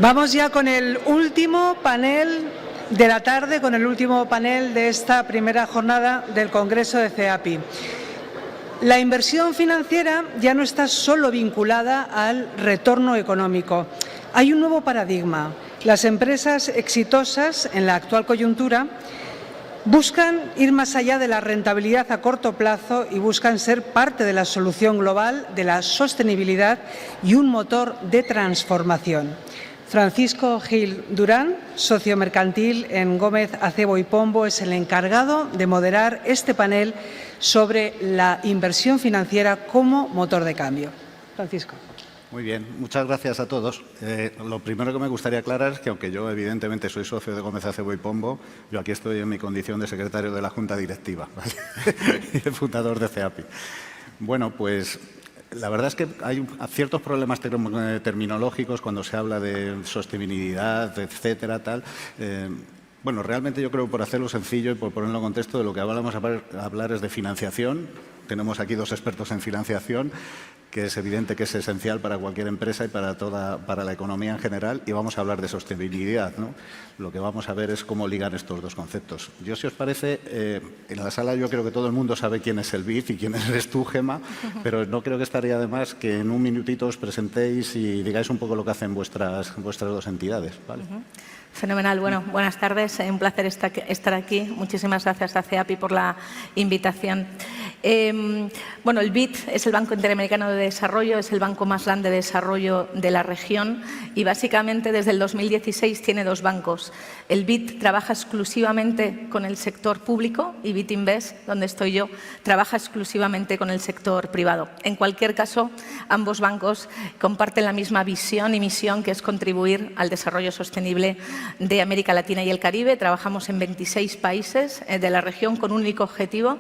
Vamos ya con el último panel de la tarde, con el último panel de esta primera jornada del Congreso de CEAPI. La inversión financiera ya no está solo vinculada al retorno económico. Hay un nuevo paradigma. Las empresas exitosas en la actual coyuntura buscan ir más allá de la rentabilidad a corto plazo y buscan ser parte de la solución global de la sostenibilidad y un motor de transformación. Francisco Gil Durán, socio mercantil en Gómez Acebo y Pombo, es el encargado de moderar este panel sobre la inversión financiera como motor de cambio. Francisco. Muy bien, muchas gracias a todos. Lo primero que me gustaría aclarar es que, aunque yo evidentemente soy socio de Gómez Acebo y Pombo, yo aquí estoy en mi condición de secretario de la Junta Directiva, ¿vale? Y el fundador de CEAPI. Bueno, pues la verdad es que hay ciertos problemas terminológicos cuando se habla de sostenibilidad, etcétera, tal. Bueno, realmente yo creo que por hacerlo sencillo y por ponerlo en contexto, de lo que vamos a hablar es de financiación. Tenemos aquí dos expertos en financiación, que es evidente que es esencial para cualquier empresa y para la economía en general, y vamos a hablar de sostenibilidad, ¿no? Lo que vamos a ver es cómo ligar estos dos conceptos. Yo, si os parece, en la sala yo creo que todo el mundo sabe quién es el BIF y quién eres tú, Gema, pero no creo que estaría de más que en un minutito os presentéis y digáis un poco lo que hacen vuestras dos entidades, ¿vale? Fenomenal. Bueno, buenas tardes. Un placer estar aquí. Muchísimas gracias a CEAPI por la invitación. Bueno, el BID es el Banco Interamericano de Desarrollo, es el banco más grande de desarrollo de la región y básicamente desde el 2016 tiene dos bancos. El BID trabaja exclusivamente con el sector público y BID Invest, donde estoy yo, trabaja exclusivamente con el sector privado. En cualquier caso, ambos bancos comparten la misma visión y misión, que es contribuir al desarrollo sostenible de América Latina y el Caribe. Trabajamos en 26 países de la región con un único objetivo,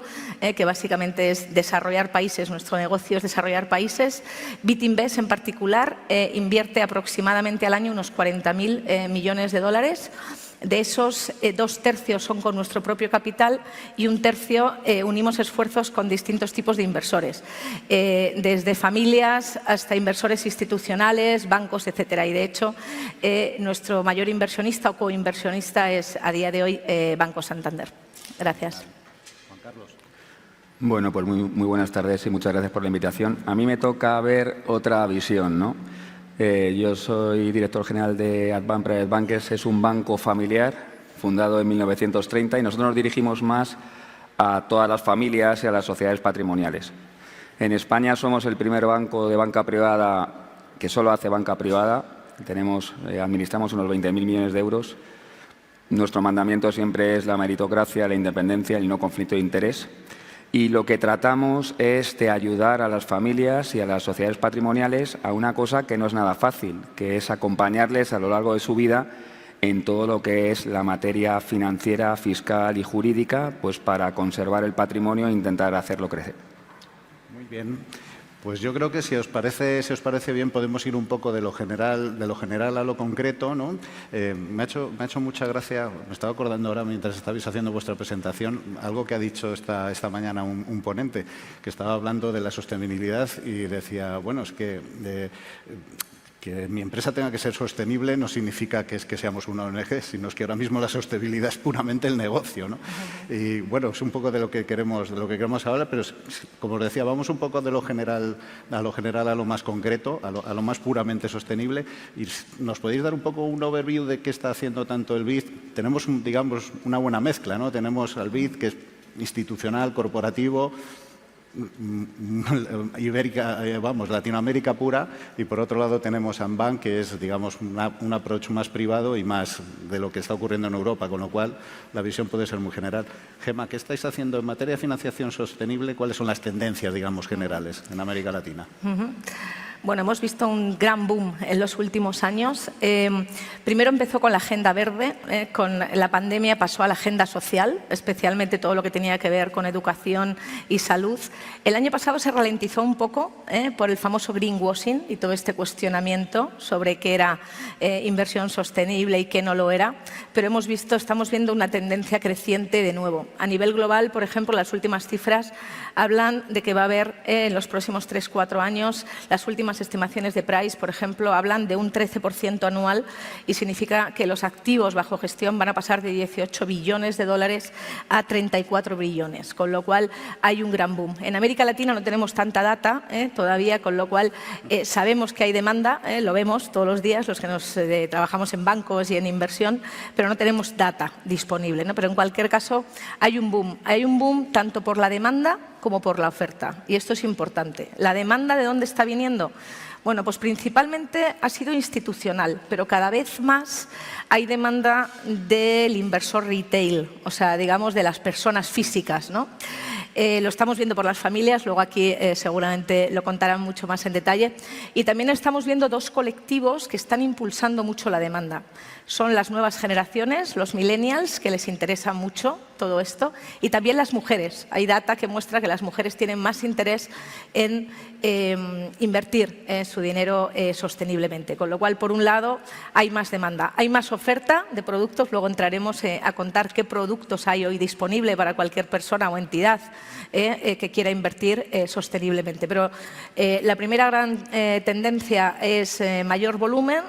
que básicamente es desarrollar países. Nuestro negocio es desarrollar países. BID Invest, en particular, invierte aproximadamente al año unos 40.000 millones de dólares. De esos, 2/3 son con nuestro propio capital y 1/3 unimos esfuerzos con distintos tipos de inversores, desde familias hasta inversores institucionales, bancos, etcétera. Y, de hecho, nuestro mayor inversionista o coinversionista es, a día de hoy, Banco Santander. Gracias. Juan Carlos. Bueno, pues muy buenas tardes y muchas gracias por la invitación. A mí me toca ver otra visión, ¿no? Yo soy director general de Advance Private Bankers. Es un banco familiar fundado en 1930 y nosotros nos dirigimos más a todas las familias y a las sociedades patrimoniales. En España somos el primer banco de banca privada que solo hace banca privada. Administramos unos 20.000 millones de euros. Nuestro mandamiento siempre es la meritocracia, la independencia y el no conflicto de interés. Y lo que tratamos es de ayudar a las familias y a las sociedades patrimoniales a una cosa que no es nada fácil, que es acompañarles a lo largo de su vida en todo lo que es la materia financiera, fiscal y jurídica, pues para conservar el patrimonio e intentar hacerlo crecer. Muy bien. Pues yo creo que si os parece bien, podemos ir un poco de lo general a lo concreto, ¿no? Me ha hecho mucha gracia, me estaba acordando ahora mientras estabais haciendo vuestra presentación, algo que ha dicho esta mañana un ponente, que estaba hablando de la sostenibilidad y decía, bueno, es que mi empresa tenga que ser sostenible no significa que seamos una ONG, sino es que ahora mismo la sostenibilidad es puramente el negocio, ¿no? Y bueno, es un poco de lo que queremos hablar, pero como os decía, vamos un poco de lo general a lo más concreto, a lo más puramente sostenible. Y ¿nos podéis dar un poco un overview de qué está haciendo tanto el BID? Tenemos, digamos, una buena mezcla, ¿no? Tenemos al BID, que es institucional, corporativo, Ibérica, Latinoamérica pura, y por otro lado tenemos Ambank, que es, digamos, un approach más privado y más de lo que está ocurriendo en Europa, con lo cual la visión puede ser muy general. Gema, ¿qué estáis haciendo en materia de financiación sostenible? ¿Cuáles son las tendencias, digamos, generales en América Latina? Bueno, hemos visto un gran boom en los últimos años. Primero empezó con la agenda verde, con la pandemia pasó a la agenda social, especialmente todo lo que tenía que ver con educación y salud. El año pasado se ralentizó un poco por el famoso greenwashing y todo este cuestionamiento sobre qué era inversión sostenible y qué no lo era, pero estamos viendo una tendencia creciente de nuevo. A nivel global, por ejemplo, las últimas cifras hablan de que va a haber en los próximos 3-4 años, las últimas últimas estimaciones de Price, por ejemplo, hablan de un 13% anual y significa que los activos bajo gestión van a pasar de 18 billones de dólares a 34 billones, con lo cual hay un gran boom. En América Latina no tenemos tanta data todavía, con lo cual sabemos que hay demanda, lo vemos todos los días los que trabajamos en bancos y en inversión, pero no tenemos data disponible, ¿no? Pero en cualquier caso hay un boom tanto por la demanda como por la oferta, y esto es importante. ¿La demanda de dónde está viniendo? Bueno, pues principalmente ha sido institucional, pero cada vez más hay demanda del inversor retail, o sea, digamos, de las personas físicas, ¿no? Lo estamos viendo por las familias, luego aquí seguramente lo contarán mucho más en detalle. Y también estamos viendo dos colectivos que están impulsando mucho la demanda. Son las nuevas generaciones, los millennials, que les interesa mucho todo esto, y también las mujeres. Hay data que muestra que las mujeres tienen más interés en invertir su dinero sosteniblemente. Con lo cual, por un lado, hay más demanda, hay más oferta de productos. Luego entraremos a contar qué productos hay hoy disponible para cualquier persona o entidad que quiera invertir sosteniblemente. Pero la primera gran tendencia es mayor volumen,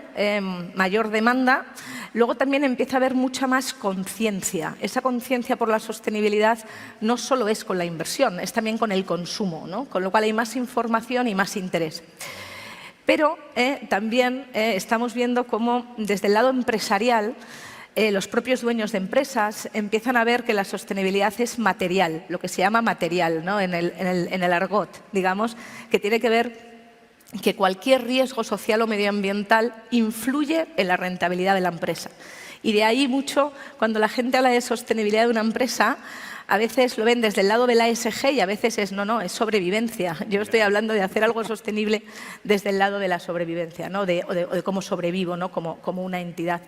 mayor demanda. Luego también empieza a haber mucha más conciencia. Esa conciencia por la sostenibilidad no solo es con la inversión, es también con el consumo, ¿no? Con lo cual hay más información y más interés. Pero también estamos viendo cómo desde el lado empresarial los propios dueños de empresas empiezan a ver que la sostenibilidad es material, lo que se llama material, ¿no? en el argot, digamos, que tiene que ver que cualquier riesgo social o medioambiental influye en la rentabilidad de la empresa. Y de ahí mucho, cuando la gente habla de sostenibilidad de una empresa, a veces lo ven desde el lado de la ESG y a veces es es sobrevivencia. Yo estoy hablando de hacer algo sostenible desde el lado de la sobrevivencia, ¿no? o de cómo sobrevivo, ¿no? como una entidad.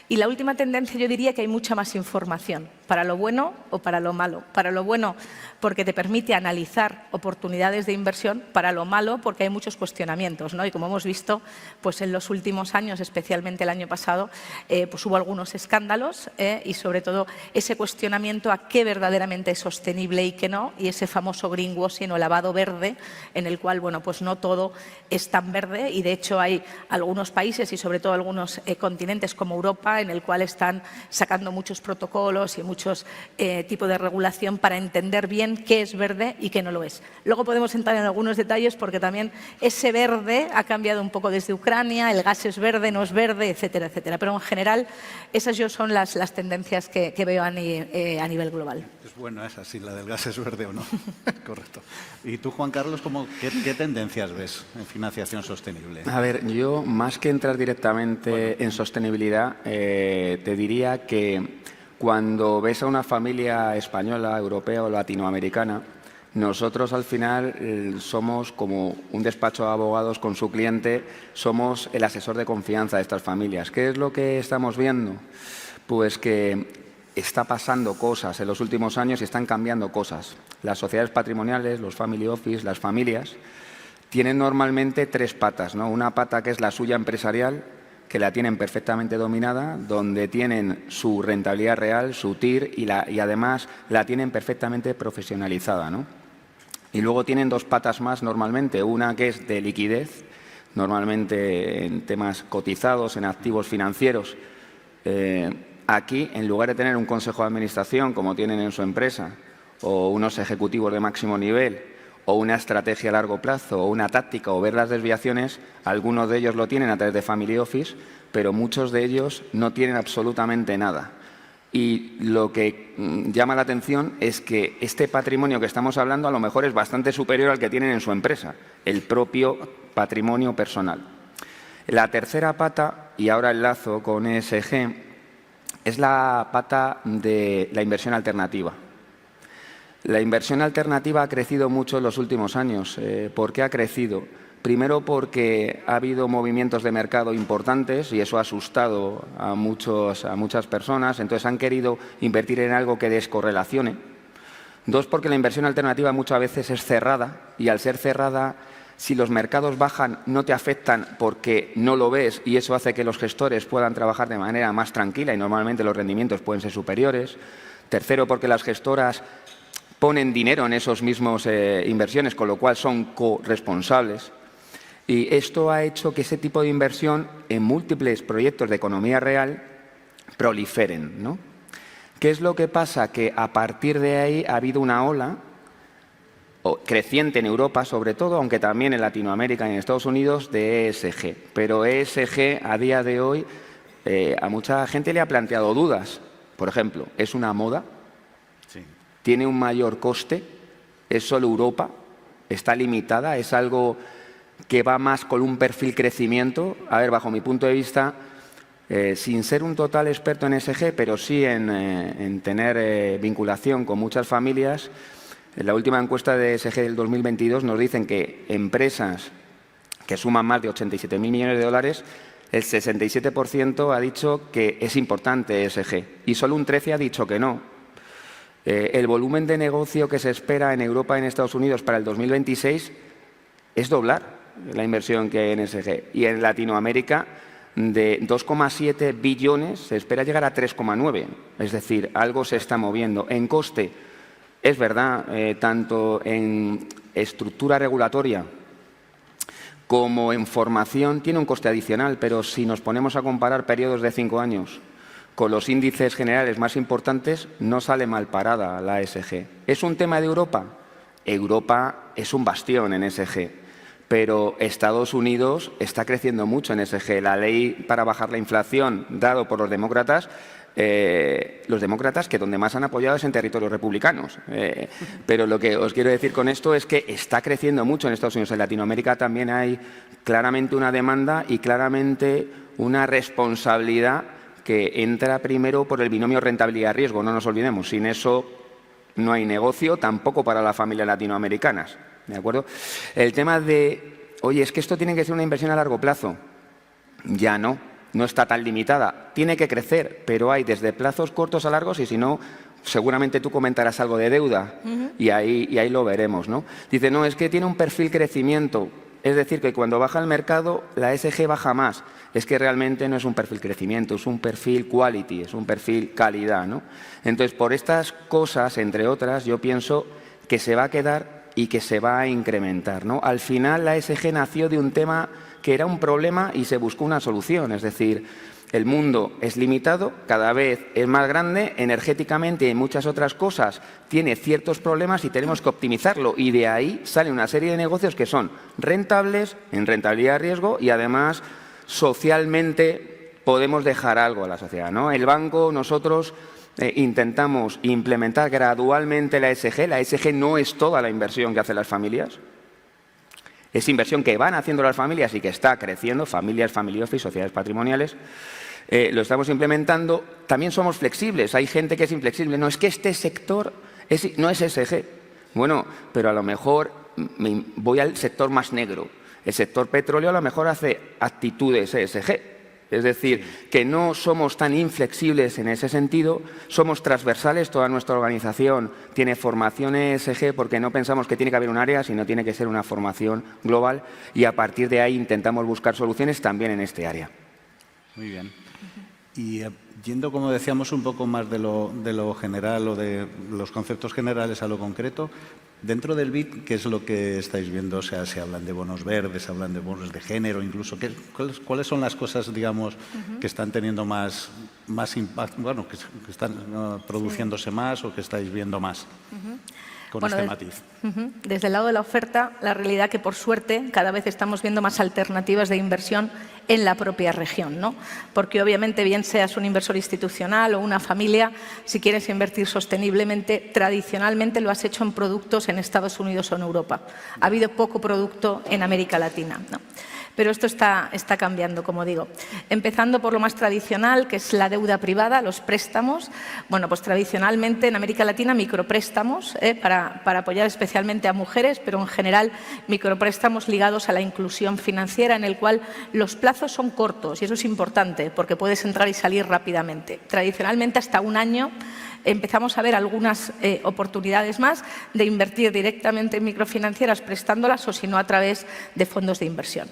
Y la última tendencia, yo diría que hay mucha más información, para lo bueno o para lo malo. Para lo bueno, porque te permite analizar oportunidades de inversión; para lo malo, porque hay muchos cuestionamientos, ¿no? Y como hemos visto, pues en los últimos años, especialmente el año pasado, pues hubo algunos escándalos y sobre todo ese cuestionamiento a qué verdaderamente es sostenible y qué no, y ese famoso greenwashing o lavado verde, en el cual, bueno, pues no todo es tan verde, y de hecho hay algunos países y sobre todo algunos continentes como Europa en el cual están sacando muchos protocolos y muchos tipos de regulación para entender bien qué es verde y qué no lo es. Luego podemos entrar en algunos detalles porque también ese verde ha cambiado un poco desde Ucrania, el gas es verde, no es verde, etcétera, etcétera. Pero en general esas son las tendencias que veo a nivel global. Es buena esa, si la del gas es verde o no. Correcto. ¿Y tú, Juan Carlos, qué tendencias ves en financiación sostenible? A ver, yo más que entrar directamente en sostenibilidad, te diría que cuando ves a una familia española, europea o latinoamericana, nosotros al final somos como un despacho de abogados con su cliente, somos el asesor de confianza de estas familias. ¿Qué es lo que estamos viendo? Pues que está pasando cosas en los últimos años y están cambiando cosas. Las sociedades patrimoniales, los family office, las familias, tienen normalmente tres patas, ¿no? Una pata que es la suya empresarial, que la tienen perfectamente dominada, donde tienen su rentabilidad real, su TIR, y además la tienen perfectamente profesionalizada, ¿no? Y luego tienen dos patas más normalmente, una que es de liquidez, normalmente en temas cotizados, en activos financieros. Aquí, en lugar de tener un consejo de administración como tienen en su empresa, o unos ejecutivos de máximo nivel, o una estrategia a largo plazo, o una táctica, o ver las desviaciones, algunos de ellos lo tienen a través de Family Office, pero muchos de ellos no tienen absolutamente nada. Y lo que llama la atención es que este patrimonio que estamos hablando a lo mejor es bastante superior al que tienen en su empresa, el propio patrimonio personal. La tercera pata, y ahora enlazo con ESG, es la pata de la inversión alternativa. La inversión alternativa ha crecido mucho en los últimos años. ¿Por qué ha crecido? Primero porque ha habido movimientos de mercado importantes y eso ha asustado a muchas personas, entonces han querido invertir en algo que descorrelacione. Dos, porque la inversión alternativa muchas veces es cerrada y al ser cerrada, si los mercados bajan no te afectan porque no lo ves y eso hace que los gestores puedan trabajar de manera más tranquila y normalmente los rendimientos pueden ser superiores. Tercero, porque las gestoras ponen dinero en esos mismos inversiones, con lo cual son corresponsables. Y esto ha hecho que ese tipo de inversión en múltiples proyectos de economía real proliferen, ¿no? ¿Qué es lo que pasa? Que a partir de ahí ha habido una ola creciente en Europa, sobre todo, aunque también en Latinoamérica y en Estados Unidos, de ESG. Pero ESG, a día de hoy, a mucha gente le ha planteado dudas. Por ejemplo, ¿es una moda? Sí. ¿Tiene un mayor coste? ¿Es solo Europa? ¿Está limitada? ¿Es algo que va más con un perfil crecimiento? A ver, bajo mi punto de vista, sin ser un total experto en ESG, pero sí en tener vinculación con muchas familias, en la última encuesta de ESG del 2022 nos dicen que empresas que suman más de 87.000 millones de dólares, el 67% ha dicho que es importante ESG y solo un 13% ha dicho que no. El volumen de negocio que se espera en Europa y en Estados Unidos para el 2026 es doblar la inversión que hay en ESG. Y en Latinoamérica, de 2,7 billones, se espera llegar a 3,9. Es decir, algo se está moviendo. En coste, es verdad, tanto en estructura regulatoria como en formación tiene un coste adicional, pero si nos ponemos a comparar periodos de 5 años con los índices generales más importantes, no sale mal parada la ESG. ¿Es un tema de Europa? Europa es un bastión en ESG, pero Estados Unidos está creciendo mucho en ESG. La ley para bajar la inflación, dado por los demócratas que donde más han apoyado es en territorios republicanos. Pero lo que os quiero decir con esto es que está creciendo mucho en Estados Unidos. En Latinoamérica también hay claramente una demanda y claramente una responsabilidad que entra primero por el binomio rentabilidad-riesgo. No nos olvidemos, sin eso no hay negocio, tampoco para las familias latinoamericanas. ¿De acuerdo? El tema de, oye, es que esto tiene que ser una inversión a largo plazo. Ya no está tan limitada. Tiene que crecer, pero hay desde plazos cortos a largos y si no, seguramente tú comentarás algo de deuda y ahí lo veremos, ¿no? Dice, no, es que tiene un perfil crecimiento. Es decir, que cuando baja el mercado, la ESG baja más. Es que realmente no es un perfil crecimiento, es un perfil quality, es un perfil calidad, ¿no? Entonces, por estas cosas, entre otras, yo pienso que se va a quedar y que se va a incrementar, ¿no? Al final, la ESG nació de un tema que era un problema y se buscó una solución. Es decir, el mundo es limitado, cada vez es más grande, energéticamente y en muchas otras cosas tiene ciertos problemas y tenemos que optimizarlo. Y de ahí sale una serie de negocios que son rentables, en rentabilidad riesgo y además socialmente podemos dejar algo a la sociedad, ¿no? El banco, nosotros intentamos implementar gradualmente la ESG. La ESG no es toda la inversión que hacen las familias. Es inversión que van haciendo las familias y que está creciendo, familias, family office, sociedades patrimoniales. Lo estamos implementando. También somos flexibles. Hay gente que es inflexible. No, es que este sector no es ESG. Bueno, pero a lo mejor voy al sector más negro. El sector petróleo a lo mejor hace actitudes ESG. Es decir, que no somos tan inflexibles en ese sentido, somos transversales, toda nuestra organización tiene formación ESG porque no pensamos que tiene que haber un área, sino tiene que ser una formación global y a partir de ahí intentamos buscar soluciones también en este área. Muy bien. Y yendo, como decíamos, un poco más de lo general o de los conceptos generales a lo concreto, dentro del BID, ¿qué es lo que estáis viendo? O sea, se hablan de bonos verdes, se hablan de bonos de género, incluso. ¿Cuáles son las cosas, digamos, que están teniendo más impacto, bueno, que están produciéndose más o que estáis viendo más con este matiz? Desde el lado de la oferta, la realidad que, por suerte, cada vez estamos viendo más alternativas de inversión en la propia región, ¿no? Porque obviamente, bien seas un inversor institucional o una familia, si quieres invertir sosteniblemente, tradicionalmente lo has hecho en productos en Estados Unidos o en Europa. Ha habido poco producto en América Latina, ¿no? Pero esto está cambiando, como digo. Empezando por lo más tradicional, que es la deuda privada, los préstamos. Bueno, pues tradicionalmente en América Latina micropréstamos para apoyar especialmente a mujeres, pero en general micropréstamos ligados a la inclusión financiera, en el cual los plazos son cortos y eso es importante porque puedes entrar y salir rápidamente. Tradicionalmente hasta un año. Empezamos a ver algunas oportunidades más de invertir directamente en microfinancieras prestándolas o si no a través de fondos de inversión.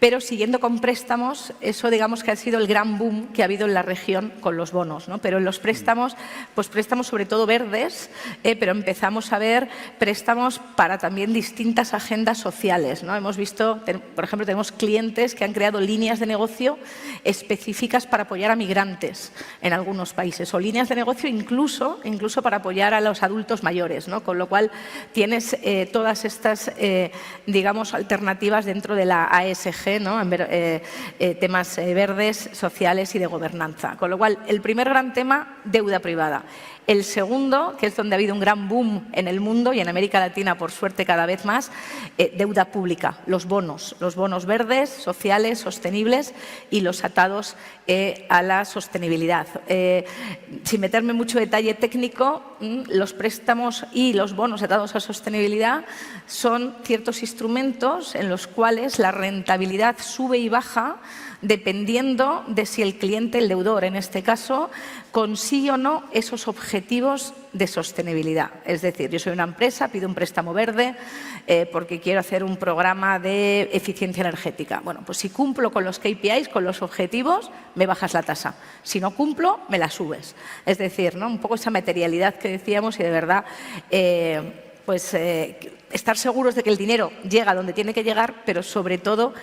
pero siguiendo con préstamos, eso digamos que ha sido el gran boom que ha habido en la región con los bonos, ¿no? Pero en los préstamos, pues préstamos sobre todo verdes, pero empezamos a ver préstamos para también distintas agendas sociales, ¿no? Hemos visto, por ejemplo, tenemos clientes que han creado líneas de negocio específicas para apoyar a migrantes en algunos países, o líneas de negocio incluso para apoyar a los adultos mayores, ¿no? Con lo cual tienes todas estas, digamos, alternativas dentro de la ASG, ¿no? Temas verdes, sociales y de gobernanza. Con lo cual, el primer gran tema, deuda privada. El segundo, que es donde ha habido un gran boom en el mundo y en América Latina, por suerte, cada vez más, deuda pública, los bonos verdes, sociales, sostenibles y los atados a la sostenibilidad. Sin meterme en mucho detalle técnico, los préstamos y los bonos atados a sostenibilidad son ciertos instrumentos en los cuales la rentabilidad sube y baja dependiendo de si el cliente, el deudor en este caso, consigue o no esos objetivos de sostenibilidad. Es decir, yo soy una empresa, pido un préstamo verde porque quiero hacer un programa de eficiencia energética. Bueno, pues si cumplo con los KPIs, con los objetivos, me bajas la tasa. Si no cumplo, me la subes. Es decir, ¿no? Un poco esa materialidad que decíamos y de verdad estar seguros de que el dinero llega donde tiene que llegar, pero sobre todo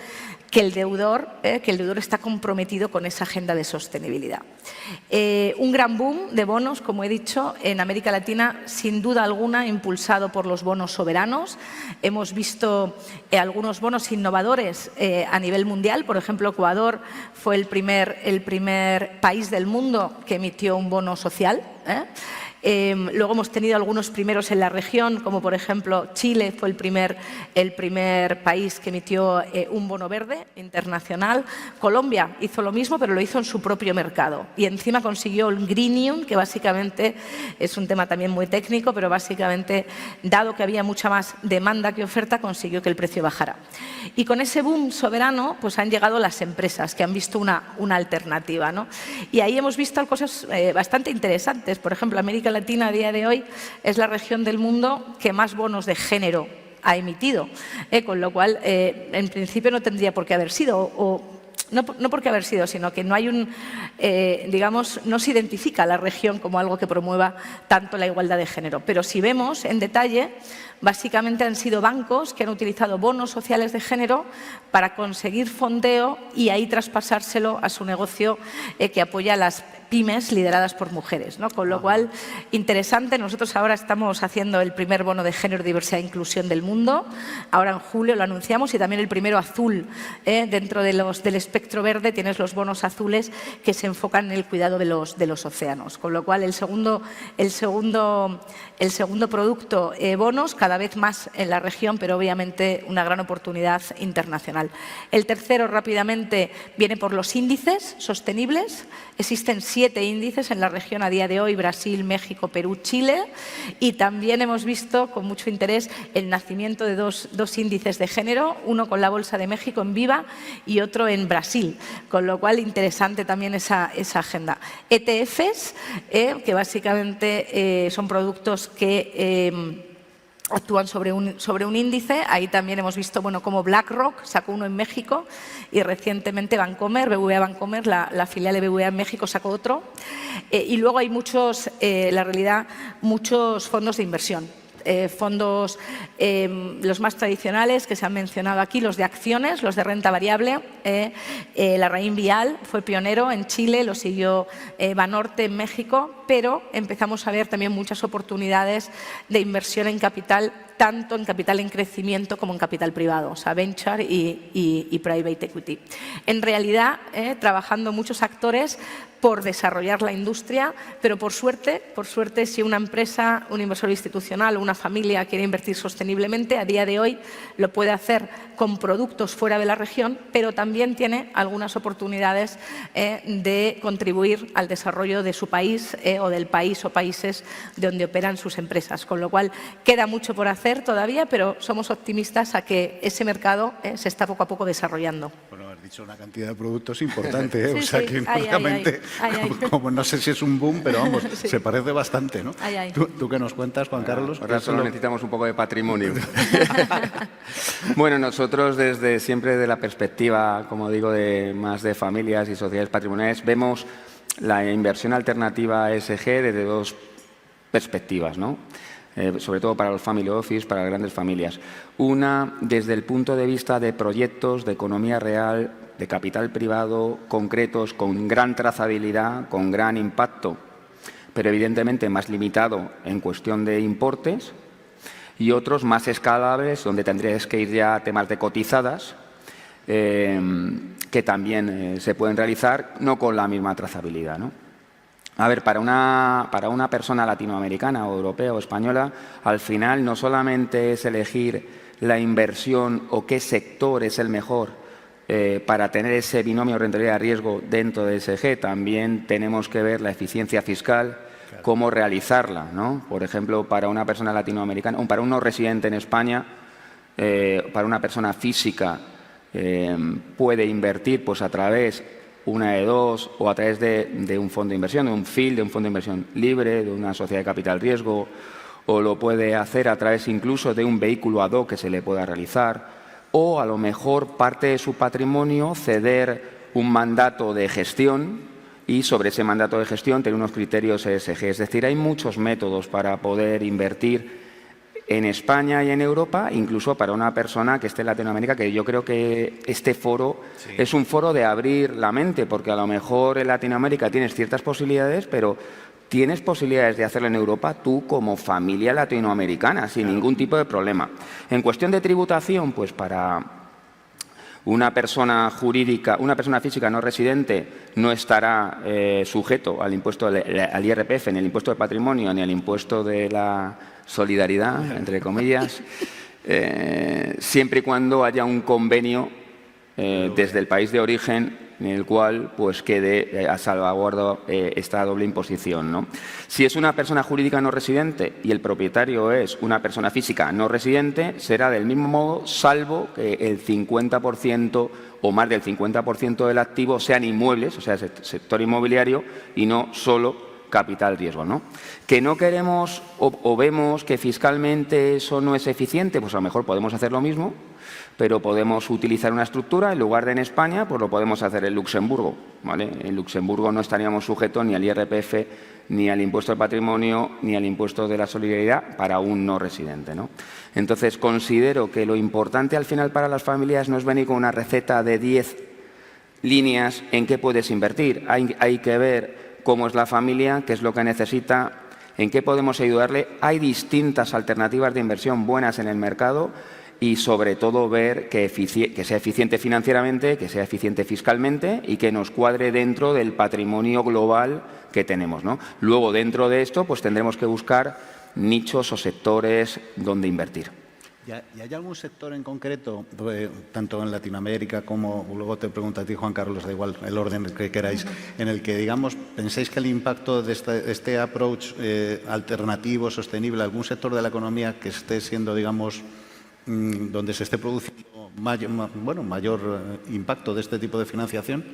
que el deudor está comprometido con esa agenda de sostenibilidad. Un gran boom de bonos, como he dicho, en América Latina, sin duda alguna, impulsado por los bonos soberanos. Hemos visto algunos bonos innovadores a nivel mundial. Por ejemplo, Ecuador fue el primer país del mundo que emitió un bono social. Luego hemos tenido algunos primeros en la región, como por ejemplo Chile fue el primer país que emitió un bono verde internacional. Colombia hizo lo mismo, pero lo hizo en su propio mercado. Y encima consiguió el Greenium, que básicamente es un tema también muy técnico, pero básicamente, dado que había mucha más demanda que oferta, consiguió que el precio bajara. Y con ese boom soberano, pues han llegado las empresas que han visto una alternativa, ¿no? Y ahí hemos visto cosas bastante interesantes. Por ejemplo, América Latina a día de hoy es la región del mundo que más bonos de género ha emitido, con lo cual en principio no tendría por qué haber sido, no por qué haber sido, sino que no hay no se identifica la región como algo que promueva tanto la igualdad de género. Pero si vemos en detalle, básicamente han sido bancos que han utilizado bonos sociales de género para conseguir fondeo y ahí traspasárselo a su negocio que apoya a las pymes lideradas por mujeres, ¿no? Con lo cual, interesante. Nosotros ahora estamos haciendo el primer bono de género, diversidad e inclusión del mundo. Ahora en julio lo anunciamos y también el primero azul. Dentro del espectro verde tienes los bonos azules que se enfocan en el cuidado de los océanos. Con lo cual, el segundo producto, bonos, cada vez más en la región, pero obviamente una gran oportunidad internacional. El tercero, rápidamente, viene por los índices sostenibles. Existen 7 índices en la región a día de hoy: Brasil, México, Perú, Chile, y también hemos visto con mucho interés el nacimiento de dos índices de género, uno con la Bolsa de México en Viva y otro en Brasil, con lo cual interesante también esa agenda. ETFs, que básicamente son productos que actúan sobre un índice. Ahí también hemos visto cómo BlackRock sacó uno en México y recientemente BBVA Bancomer, la filial de BBVA en México, sacó otro. Y luego hay muchos fondos de inversión. Fondos, los más tradicionales que se han mencionado aquí, los de acciones, los de renta variable. Larraín Vial fue pionero en Chile, lo siguió Banorte en México, pero empezamos a ver también muchas oportunidades de inversión en capital, tanto en capital en crecimiento como en capital privado, o sea, venture y private equity. En realidad, trabajando muchos actores por desarrollar la industria, pero por suerte, si una empresa, un inversor institucional o una familia quiere invertir sosteniblemente, a día de hoy lo puede hacer con productos fuera de la región, pero también tiene algunas oportunidades de contribuir al desarrollo de su país o del país o países donde operan sus empresas, con lo cual queda mucho por hacer. hacer todavía, pero somos optimistas a que ese mercado se está poco a poco desarrollando. Bueno, has dicho una cantidad de productos importante, ¿eh? Sí, O sea sí. que Ay, realmente, como no sé si es un boom, pero vamos, Sí. se parece bastante, ¿no? Ay, ay. ¿Tú qué nos cuentas, Juan Carlos? Ahora solo necesitamos un poco de patrimonio. Bueno, nosotros desde siempre de la perspectiva, como digo, más de familias y sociedades patrimoniales, vemos la inversión alternativa ESG desde dos perspectivas, ¿no? Sobre todo para los family office, para las grandes familias. Una, desde el punto de vista de proyectos de economía real, de capital privado, concretos, con gran trazabilidad, con gran impacto, pero evidentemente más limitado en cuestión de importes, y otros más escalables, donde tendrías que ir ya a temas de cotizadas, que también se pueden realizar, no con la misma trazabilidad, ¿no? A ver, para una persona latinoamericana o europea o española, al final no solamente es elegir la inversión o qué sector es el mejor para tener ese binomio rentabilidad-riesgo dentro de ESG, también tenemos que ver la eficiencia fiscal, cómo realizarla, ¿no? Por ejemplo, para una persona latinoamericana, para un no residente en España, para una persona física, puede invertir pues a través una de dos o a través de un fondo de inversión, de un FIL, de un fondo de inversión libre, de una sociedad de capital riesgo, o lo puede hacer a través incluso de un vehículo ad hoc que se le pueda realizar, o a lo mejor parte de su patrimonio ceder un mandato de gestión y sobre ese mandato de gestión tener unos criterios ESG. Es decir, hay muchos métodos para poder invertir en España y en Europa, incluso para una persona que esté en Latinoamérica, que yo creo que este foro es un foro de abrir la mente, porque a lo mejor en Latinoamérica tienes ciertas posibilidades, pero tienes posibilidades de hacerlo en Europa tú como familia latinoamericana, sin ningún tipo de problema. En cuestión de tributación, pues para una persona jurídica, una persona física no residente no estará sujeto al impuesto, al IRPF, ni al impuesto de patrimonio, ni al impuesto de la solidaridad, entre comillas, siempre y cuando haya un convenio desde el país de origen en el cual pues quede a salvaguarda esta doble imposición, ¿no? Si es una persona jurídica no residente y el propietario es una persona física no residente, será del mismo modo, salvo que el 50% o más del 50% del activo sean inmuebles, o sea, sector inmobiliario, y no solo capital riesgo, ¿no? Que no queremos o vemos que fiscalmente eso no es eficiente, pues a lo mejor podemos hacer lo mismo, pero podemos utilizar una estructura, en lugar de en España, pues lo podemos hacer en Luxemburgo, ¿vale? En Luxemburgo no estaríamos sujetos ni al IRPF, ni al impuesto de patrimonio, ni al impuesto de la solidaridad para un no residente, ¿no? Entonces, considero que lo importante al final para las familias no es venir con una receta de 10 líneas en qué puedes invertir. Hay que ver cómo es la familia, qué es lo que necesita, en qué podemos ayudarle. Hay distintas alternativas de inversión buenas en el mercado y, sobre todo, ver que sea eficiente financieramente, que sea eficiente fiscalmente y que nos cuadre dentro del patrimonio global que tenemos, ¿no? Luego, dentro de esto, pues tendremos que buscar nichos o sectores donde invertir. ¿Y hay algún sector en concreto, tanto en Latinoamérica como, luego te pregunto a ti, Juan Carlos, da igual el orden que queráis, en el que, digamos, penséis que el impacto de este approach alternativo, sostenible, algún sector de la economía que esté siendo, digamos, donde se esté produciendo mayor impacto de este tipo de financiación?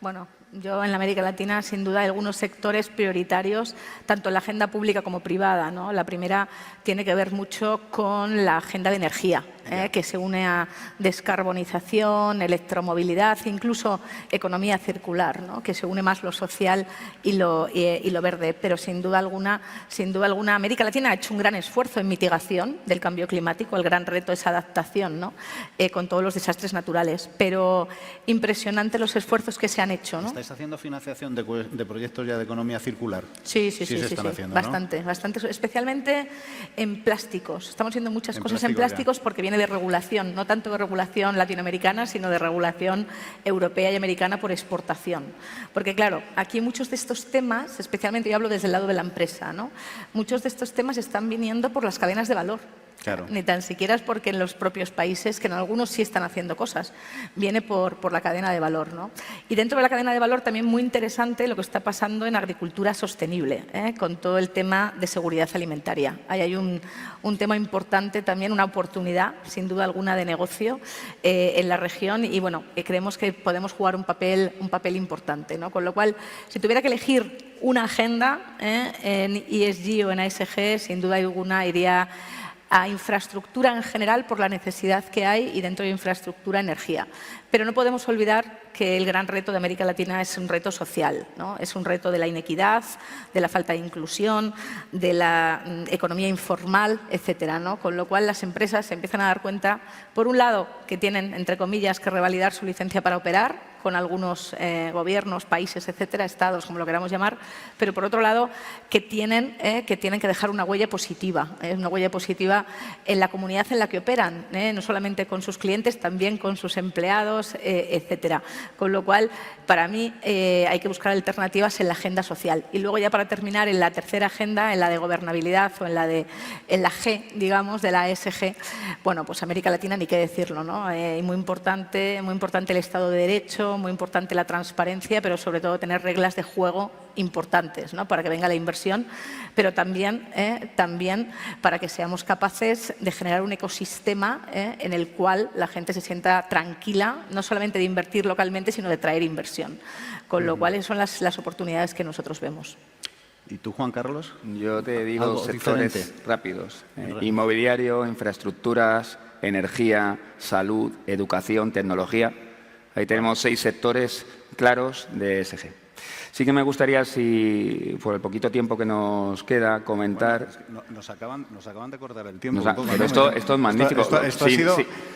Bueno, yo en la América Latina, sin duda, hay algunos sectores prioritarios, tanto en la agenda pública como privada, ¿no? La primera tiene que ver mucho con la agenda de energía, que se une a descarbonización, electromovilidad, incluso economía circular, ¿no? Que se une más lo social y lo verde. Pero sin duda alguna, América Latina ha hecho un gran esfuerzo en mitigación del cambio climático. El gran reto es adaptación, ¿no? Con todos los desastres naturales. Pero impresionante los esfuerzos que se han hecho, ¿no? ¿Estáis haciendo financiación de proyectos ya de economía circular? Sí. Haciendo, bastante, especialmente en plásticos. Estamos haciendo muchas cosas en plásticos porque viene de regulación, no tanto de regulación latinoamericana, sino de regulación europea y americana por exportación. Porque, claro, aquí muchos de estos temas, especialmente yo hablo desde el lado de la empresa, ¿no? Muchos de estos temas están viniendo por las cadenas de valor. Claro. Ni tan siquiera es porque en los propios países, que en algunos sí están haciendo cosas, viene por la cadena de valor, ¿no? Y dentro de la cadena de valor también muy interesante lo que está pasando en agricultura sostenible, con todo el tema de seguridad alimentaria. Ahí hay un tema importante también, una oportunidad, sin duda alguna, de negocio en la región y bueno, creemos que podemos jugar un papel importante, ¿no? Con lo cual, si tuviera que elegir una agenda en ESG o en ASG, sin duda alguna iría a infraestructura en general por la necesidad que hay y dentro de infraestructura energía. Pero no podemos olvidar que el gran reto de América Latina es un reto social, ¿no? Es un reto de la inequidad, de la falta de inclusión, de la economía informal, etcétera, ¿no? Con lo cual las empresas se empiezan a dar cuenta, por un lado, que tienen, entre comillas, que revalidar su licencia para operar con algunos gobiernos, países, etcétera, estados, como lo queramos llamar, pero por otro lado que tienen que dejar una huella positiva en la comunidad en la que operan, no solamente con sus clientes, también con sus empleados, etcétera. Con lo cual, para mí, hay que buscar alternativas en la agenda social. Y luego ya para terminar, en la tercera agenda, en la de gobernabilidad o en la G, digamos, de la ESG, bueno, pues América Latina ni qué decirlo, ¿no? Y muy importante el Estado de Derecho, muy importante la transparencia, pero sobre todo tener reglas de juego importantes, ¿no? Para que venga la inversión, pero también para que seamos capaces de generar un ecosistema en el cual la gente se sienta tranquila, no solamente de invertir localmente, sino de traer inversión. Con lo cual, son las oportunidades que nosotros vemos. ¿Y tú, Juan Carlos? Yo te digo Algo sectores diferente. rápidos. Inmobiliario, infraestructuras, energía, salud, educación, tecnología. Ahí tenemos 6 sectores claros de ESG. Sí que me gustaría, si por el poquito tiempo que nos queda, comentar... Bueno, nos acaban de cortar el tiempo. Pero esto es magnífico.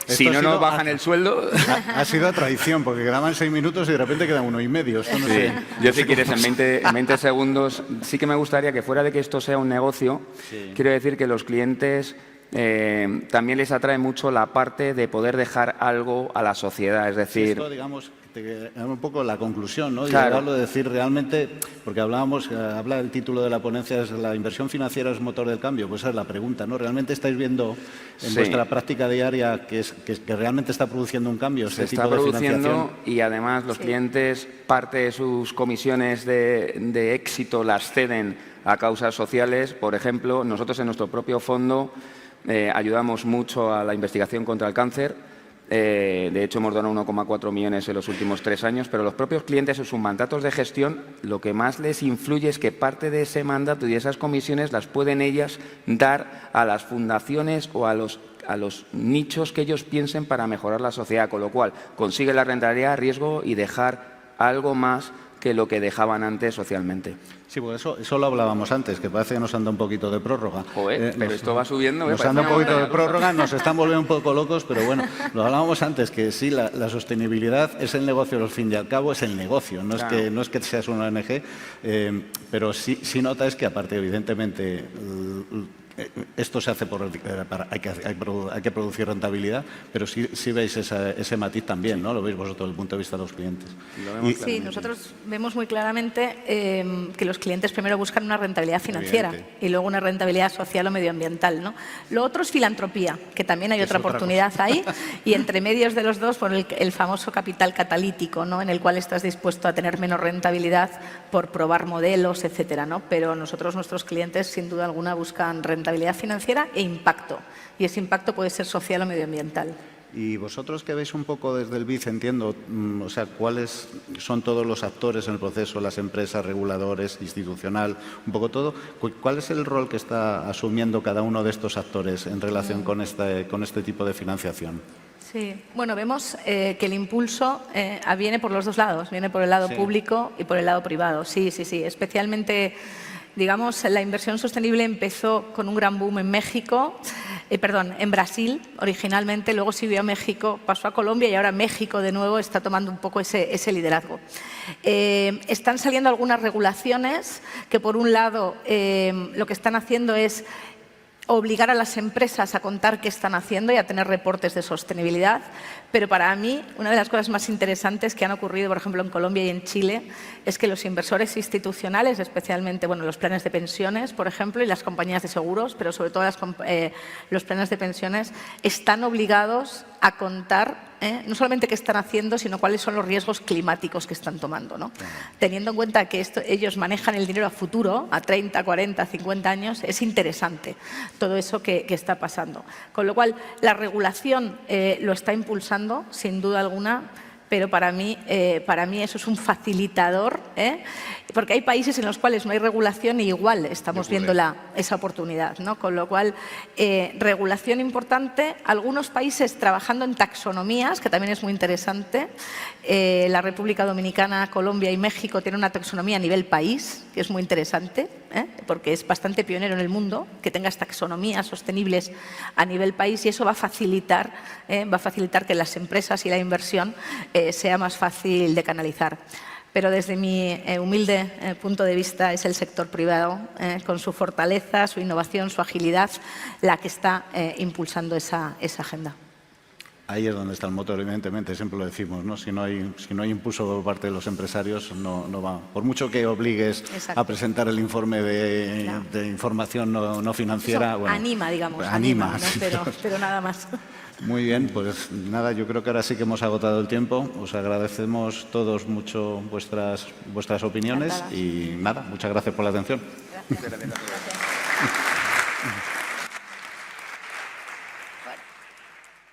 Si no nos bajan el sueldo... Ha sido a traición, porque quedaban 6 minutos y de repente queda 1 y medio. Esto no sé. Yo, si quieres, en 20 segundos, sí que me gustaría que, fuera de que esto sea un negocio, quiero decir que los clientes... también les atrae mucho la parte de poder dejar algo a la sociedad, es decir... Esto, digamos, un poco la conclusión, ¿no? Claro. Llegarlo de decir realmente, porque habla el título de la ponencia, es la inversión financiera es motor del cambio, pues esa es la pregunta, ¿no? ¿Realmente estáis viendo en vuestra práctica diaria que realmente está produciendo un cambio? Se está produciendo y además los clientes, parte de sus comisiones de éxito las ceden a causas sociales. Por ejemplo, nosotros en nuestro propio fondo ayudamos mucho a la investigación contra el cáncer. De hecho, hemos donado 1,4 millones en los últimos 3 años, pero los propios clientes en sus mandatos de gestión, lo que más les influye es que parte de ese mandato y de esas comisiones las pueden ellas dar a las fundaciones o a los nichos que ellos piensen para mejorar la sociedad, con lo cual consigue la rentabilidad, riesgo y dejar algo más que lo que dejaban antes socialmente. Sí, porque eso lo hablábamos antes, que parece que nos anda un poquito de prórroga. Pero esto va subiendo. Nos anda un poquito de prórroga, nos están volviendo un poco locos, pero bueno, lo hablábamos antes, que sí, la sostenibilidad es el negocio, al fin y al cabo es el negocio, no es que seas una ONG, pero sí nota es que aparte, evidentemente, esto se hace hay que producir rentabilidad, pero sí veis ese matiz también, ¿no? Lo veis vosotros desde el punto de vista de los clientes. Sí, nosotros vemos muy claramente que los clientes primero buscan una rentabilidad financiera y luego una rentabilidad social o medioambiental, ¿no? Lo otro es filantropía, que también hay otra oportunidad ahí, y entre medios de los dos, por el famoso capital catalítico, ¿no? En el cual estás dispuesto a tener menos rentabilidad por probar modelos, etcétera, ¿no? Pero nuestros clientes, sin duda alguna, buscan rentabilidad financiera e impacto. Y ese impacto puede ser social o medioambiental. Y vosotros que veis un poco desde el BIC, entiendo, o sea, ¿cuáles son todos los actores en el proceso, las empresas, reguladores, institucional, un poco todo? ¿Cuál es el rol que está asumiendo cada uno de estos actores en relación con este tipo de financiación? Sí, bueno, vemos que el impulso viene por los dos lados, viene por el lado público y por el lado privado. Sí, especialmente... Digamos, la inversión sostenible empezó con un gran boom en en Brasil originalmente, luego siguió a México, pasó a Colombia y ahora México de nuevo está tomando un poco ese liderazgo. Están saliendo algunas regulaciones que, por un lado, lo que están haciendo es obligar a las empresas a contar qué están haciendo y a tener reportes de sostenibilidad. Pero para mí, una de las cosas más interesantes que han ocurrido, por ejemplo, en Colombia y en Chile, es que los inversores institucionales, especialmente los planes de pensiones, por ejemplo, y las compañías de seguros, pero sobre todo los planes de pensiones, están obligados a contar no solamente qué están haciendo, sino cuáles son los riesgos climáticos que están tomando, ¿no? Teniendo en cuenta que ellos manejan el dinero a futuro, a 30, 40, 50 años, es interesante todo eso que está pasando. Con lo cual, la regulación lo está impulsando, sin duda alguna, pero para mí eso es un facilitador, porque hay países en los cuales no hay regulación y igual estamos viendo esa oportunidad, ¿no? Con lo cual, regulación importante, algunos países trabajando en taxonomías, que también es muy interesante. La República Dominicana, Colombia y México tienen una taxonomía a nivel país, que es muy interesante, porque es bastante pionero en el mundo, que tengas taxonomías sostenibles a nivel país, y eso va a facilitar que las empresas y la inversión sea más fácil de canalizar. Pero desde mi humilde punto de vista es el sector privado, con su fortaleza, su innovación, su agilidad, la que está impulsando esa agenda. Ahí es donde está el motor, evidentemente, siempre lo decimos, ¿no? Si no hay impulso por parte de los empresarios, no va. Por mucho que obligues a presentar el informe de información no financiera... Eso bueno, anima, digamos. Pues anima, ¿no? pero nada más. Muy bien, pues nada, yo creo que ahora sí que hemos agotado el tiempo. Os agradecemos todos mucho vuestras opiniones y nada, muchas gracias por la atención. Gracias.